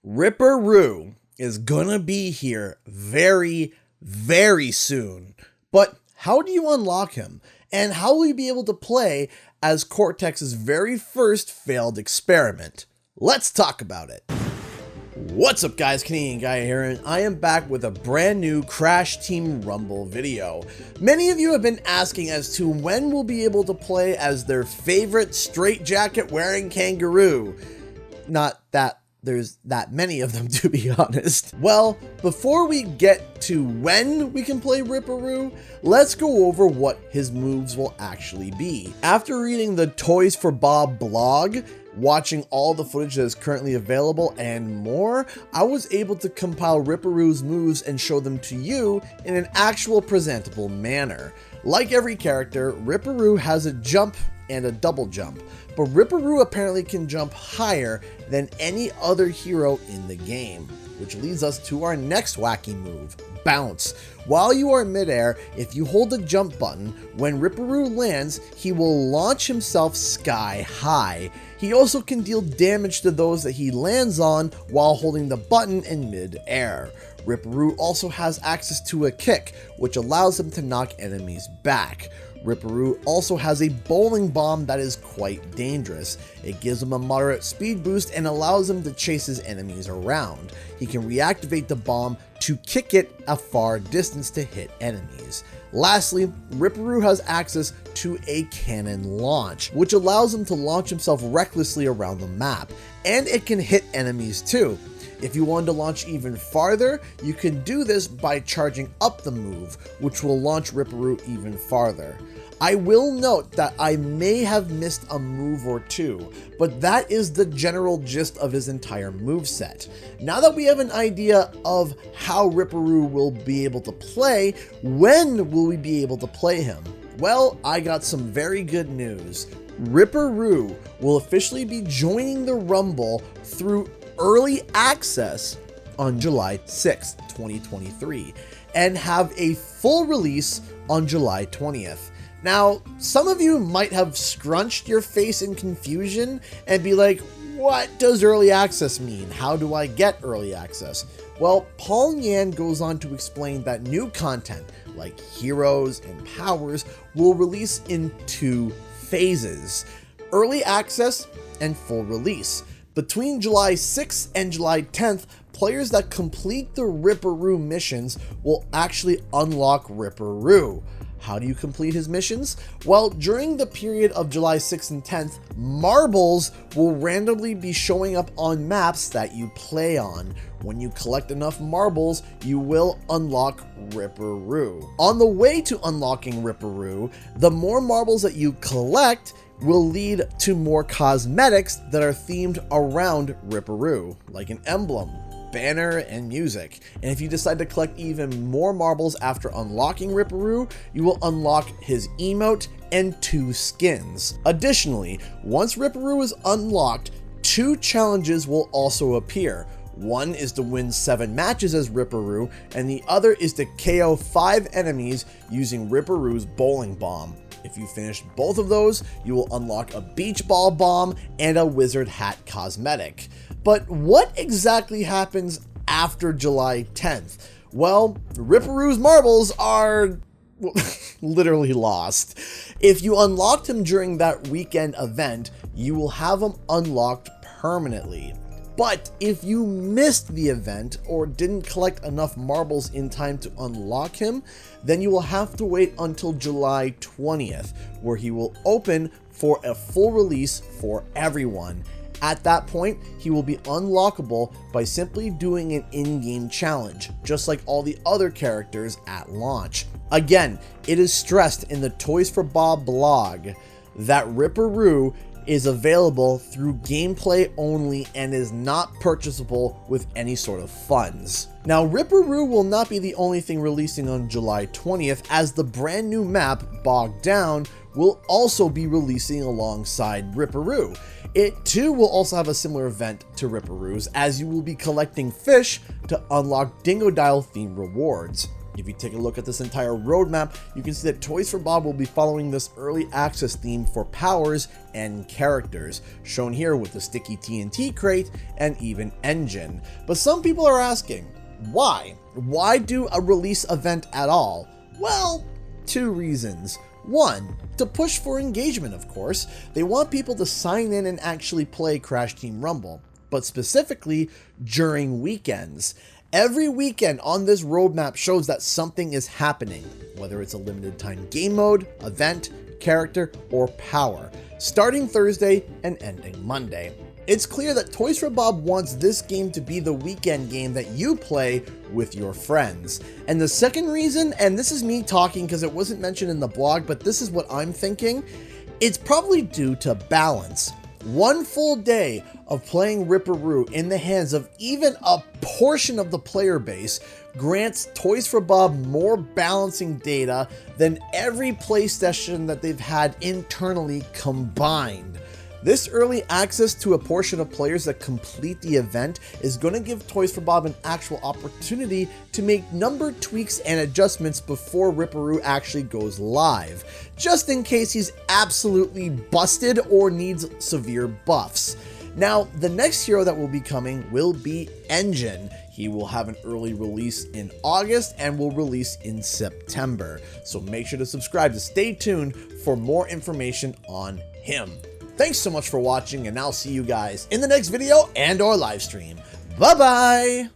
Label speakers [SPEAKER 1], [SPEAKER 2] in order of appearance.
[SPEAKER 1] Ripperoo is gonna be here very, very soon. But how do you unlock him? And how will you be able to play as Cortex's very first failed experiment? Let's talk about it. What's up guys, Canadian Guy here, and I am back with a brand new Crash Team Rumble video. Many of you have been asking as to when we'll be able to play as their favorite straitjacket wearing kangaroo. Not that there's that many of them, to be honest. Well, before we get to when we can play Ripperoo, let's go over what his moves will actually be. After reading the Toys for Bob blog, watching all the footage that is currently available, and more, I was able to compile Ripperoo's moves and show them to you in an actual presentable manner. Like every character, Ripperoo has a jump and a double jump, but Ripperoo apparently can jump higher than any other hero in the game, which leads us to our next wacky move, Bounce. While you are in midair, if you hold the jump button, when Ripperoo lands, he will launch himself sky high. He also can deal damage to those that he lands on while holding the button in mid-air. Ripperoo also has access to a kick, which allows him to knock enemies back. Ripperoo also has a bowling bomb that is quite dangerous. It gives him a moderate speed boost and allows him to chase his enemies around. He can reactivate the bomb to kick it a far distance to hit enemies. Lastly, Ripperoo has access to a cannon launch, which allows him to launch himself recklessly around the map, and it can hit enemies too. If you want to launch even farther, you can do this by charging up the move, which will launch Ripperoo even farther. I will note that I may have missed a move or two, but that is the general gist of his entire moveset. Now that we have an idea of how Ripperoo will be able to play, when will we be able to play him? Well, I got some very good news. Ripperoo will officially be joining the Rumble through early access on July 6th, 2023, and have a full release on July 20th. Now, some of you might have scrunched your face in confusion and be like, what does early access mean? How do I get early access? Well, Paul Yan goes on to explain that new content, like heroes and powers, will release in 2 phases: early access and full release. Between July 6th and July 10th, players that complete the Ripperoo missions will actually unlock Ripperoo. How do you complete his missions? Well, during the period of July 6th and 10th, marbles will randomly be showing up on maps that you play on. When you collect enough marbles, you will unlock Ripperoo. On the way to unlocking Ripperoo, the more marbles that you collect will lead to more cosmetics that are themed around Ripperoo, like an emblem, banner, and music. And if you decide to collect even more marbles after unlocking Ripperoo, you will unlock his emote and 2 skins. Additionally, once Ripperoo is unlocked, 2 challenges will also appear. One is to win 7 matches as Ripperoo, and the other is to KO 5 enemies using Ripperoo's bowling bomb. If you finish both of those, you will unlock a beach ball bomb and a wizard hat cosmetic. But what exactly happens after July 10th? Well, Ripperoo's marbles are literally lost. If you unlocked him during that weekend event, you will have him unlocked permanently. But if you missed the event or didn't collect enough marbles in time to unlock him, then you will have to wait until July 20th, where he will open for a full release for everyone. At that point, he will be unlockable by simply doing an in-game challenge, just like all the other characters at launch. Again, it is stressed in the Toys for Bob blog that Ripperoo is available through gameplay only and is not purchasable with any sort of funds. Now, Ripperoo will not be the only thing releasing on July 20th, as the brand new map, Bogged Down, will also be releasing alongside Ripperoo. It too will also have a similar event to Ripperoo's, as you will be collecting fish to unlock Dingodile themed rewards. If you take a look at this entire roadmap, you can see that Toys for Bob will be following this early access theme for powers and characters, shown here with the sticky TNT crate and even engine. But some people are asking, why? Why do a release event at all? Well, two reasons. One, to push for engagement, of course. They want people to sign in and actually play Crash Team Rumble, but specifically during weekends. Every weekend on this roadmap shows that something is happening, whether it's a limited time game mode, event, character, or power, starting Thursday and ending Monday. It's clear that Toys for Bob wants this game to be the weekend game that you play with your friends. And the second reason, and this is me talking because it wasn't mentioned in the blog, but this is what I'm thinking, it's probably due to balance. One full day of playing Ripperoo in the hands of even a portion of the player base grants Toys for Bob more balancing data than every play session that they've had internally combined. This early access to a portion of players that complete the event is going to give Toys for Bob an actual opportunity to make number tweaks and adjustments before Ripperoo actually goes live, just in case he's absolutely busted or needs severe buffs. Now, the next hero that will be coming will be Engine. He will have an early release in August and will release in September. So make sure to subscribe to stay tuned for more information on him. Thanks so much for watching, and I'll see you guys in the next video and or live stream. Bye-bye!